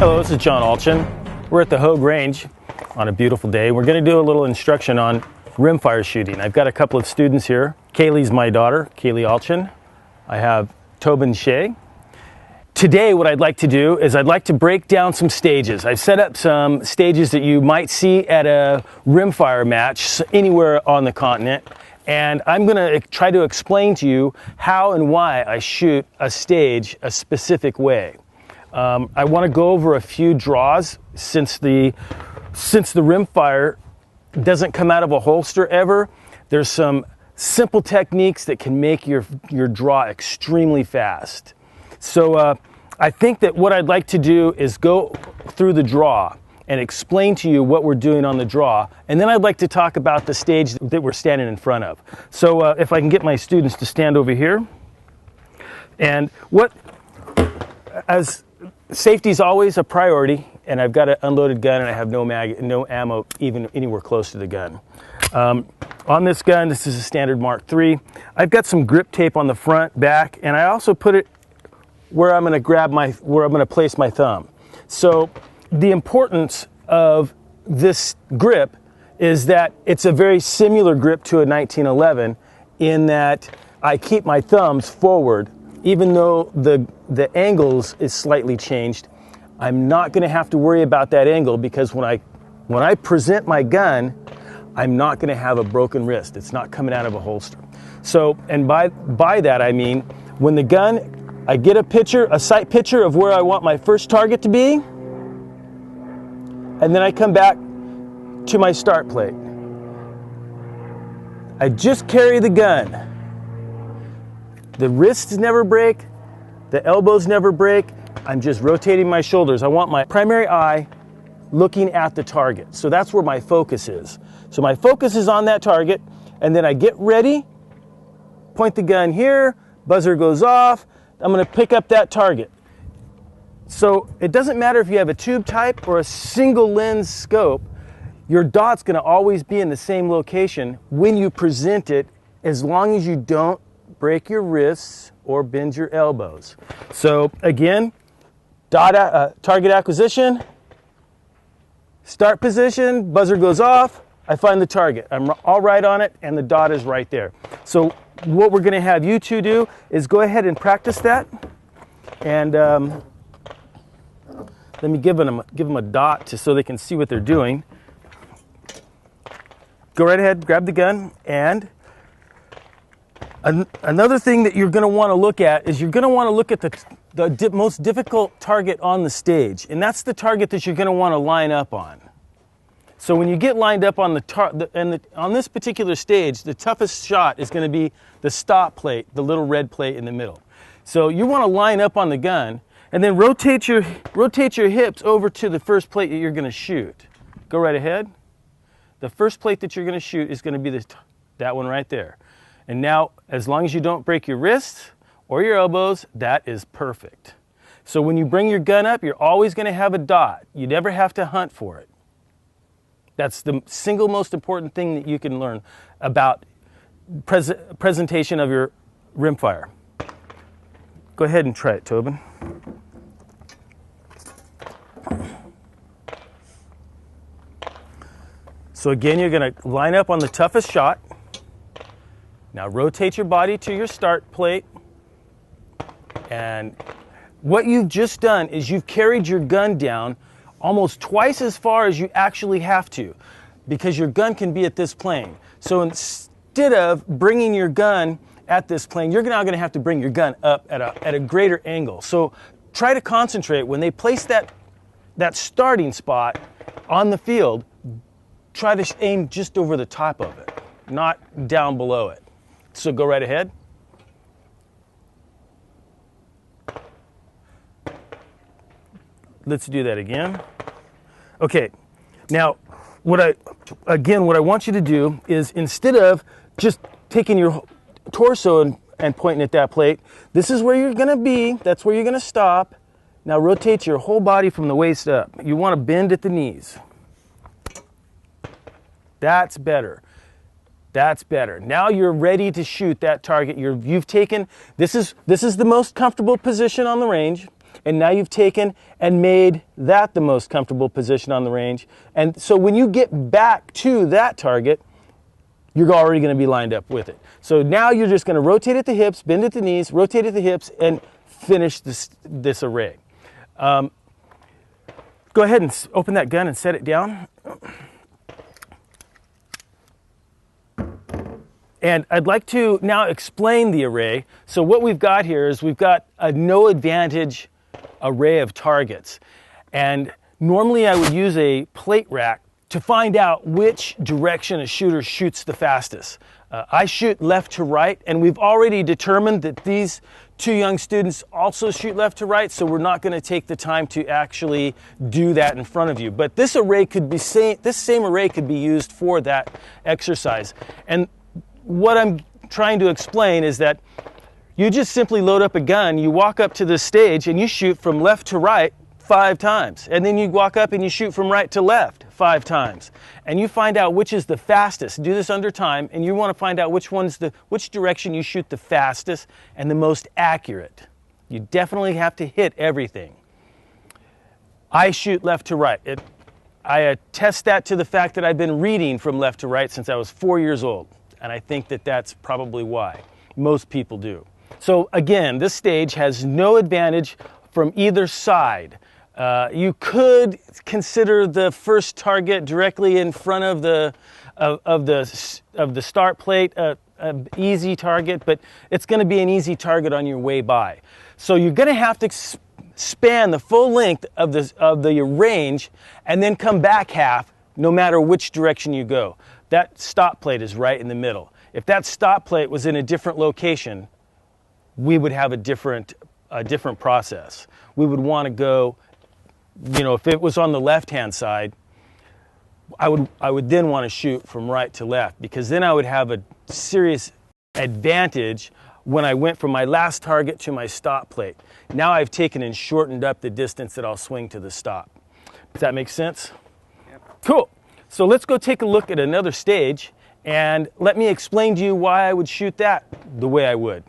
Hello, this is John Allchin. We're at the Hogue Range on a beautiful day. We're going to do a little instruction on rimfire shooting. I've got a couple of students here. Kaylee's my daughter, Kaylee Allchin. I have Tobin Shea. Today what I'd like to do is I'd like to break down some stages. I've set up some stages that you might see at a rimfire match anywhere on the continent. And I'm going to try to explain to you how and why I shoot a stage a specific way. I want to go over a few draws since the rimfire doesn't come out of a holster ever. There's some simple techniques that can make your draw extremely fast. So I think that what I'd like to do is go through the draw and explain to you what we're doing on the draw, and then I'd like to talk about the stage that we're standing in front of. So if I can get my students to stand over here. And as safety is always a priority, and I've got an unloaded gun and I have no ammo even anywhere close to the gun. On this gun, this is a standard Mark III. I've got some grip tape on the front, back, and I also put it where I'm going to place my thumb. So the importance of this grip is that it's a very similar grip to a 1911 in that I keep my thumbs forward. Even though the angles is slightly changed, I'm not going to have to worry about that angle because when I present my gun, I'm not going to have a broken wrist. It's not coming out of a holster. So, and by that I mean when the gun, I get a sight picture of where I want my first target to be, and then I come back to my start plate. I just carry the gun. The wrists never break, the elbows never break. I'm just rotating my shoulders. I want my primary eye looking at the target. So that's where my focus is. So my focus is on that target, and then I get ready, point the gun here, buzzer goes off, I'm going to pick up that target. So it doesn't matter if you have a tube type or a single lens scope, your dot's going to always be in the same location when you present it, as long as you don't break your wrists or bend your elbows. So again, target acquisition, start position, buzzer goes off, I find the target. I'm all right on it, and the dot is right there. So what we're going to have you two do is go ahead and practice that. And let me give them a dot so they can see what they're doing. Go right ahead, grab the gun, and another thing that you're going to want to look at is you're going to want to look at the most difficult target on the stage, and that's the target that you're going to want to line up on. So when you get lined up on on this particular stage, the toughest shot is going to be the stop plate, the little red plate in the middle. So you want to line up on the gun, and then rotate your hips over to the first plate that you're going to shoot. Go right ahead. The first plate that you're going to shoot is going to be that one right there. And now, as long as you don't break your wrists or your elbows, that is perfect. So when you bring your gun up, you're always going to have a dot. You never have to hunt for it. That's the single most important thing that you can learn about presentation of your rimfire. Go ahead and try it, Tobin. So again, you're going to line up on the toughest shot. Now rotate your body to your start plate, and what you've just done is you've carried your gun down almost twice as far as you actually have to, because your gun can be at this plane. So instead of bringing your gun at this plane, you're now going to have to bring your gun up at a greater angle. So try to concentrate when they place that starting spot on the field. Try to aim just over the top of it, not down below it. So go right ahead. Let's do that again. Okay, now what I want you to do is, instead of just taking your torso and pointing at that plate, this is where you're going to be, that's where you're going to stop. Now rotate your whole body from the waist up. You want to bend at the knees. That's better. That's better. Now you're ready to shoot that target. You've taken, this is the most comfortable position on the range. and now you've taken and made that the most comfortable position on the range. And so when you get back to that target, you're already going to be lined up with it. So now you're just going to rotate at the hips, bend at the knees, rotate at the hips, and finish this array. Go ahead and open that gun and set it down. And I'd like to now explain the array. So what we've got here is we've got a no advantage array of targets. And normally I would use a plate rack to find out which direction a shooter shoots the fastest. I shoot left to right, and we've already determined that these two young students also shoot left to right, so we're not going to take the time to actually do that in front of you. But this array could be this same array could be used for that exercise. And what I'm trying to explain is that you just simply load up a gun, you walk up to this stage, and you shoot from left to right 5 times. And then you walk up and you shoot from right to left 5 times. And you find out which is the fastest. Do this under time, and you want to find out which direction you shoot the fastest and the most accurate. You definitely have to hit everything. I shoot left to right. I attest that to the fact that I've been reading from left to right since I was 4 years old. And I think that that's probably why most people do. So again, this stage has no advantage from either side. You could consider the first target directly in front of the start plate an easy target, but it's going to be an easy target on your way by. So you're going to have to span the full length of the range and then come back half, no matter which direction you go. That stop plate is right in the middle. If that stop plate was in a different location, we would have a different process. We would want to go, if it was on the left-hand side, I would then want to shoot from right to left, because then I would have a serious advantage when I went from my last target to my stop plate. Now I've taken and shortened up the distance that I'll swing to the stop. Does that make sense? Yep. Cool. So let's go take a look at another stage, and let me explain to you why I would shoot that the way I would.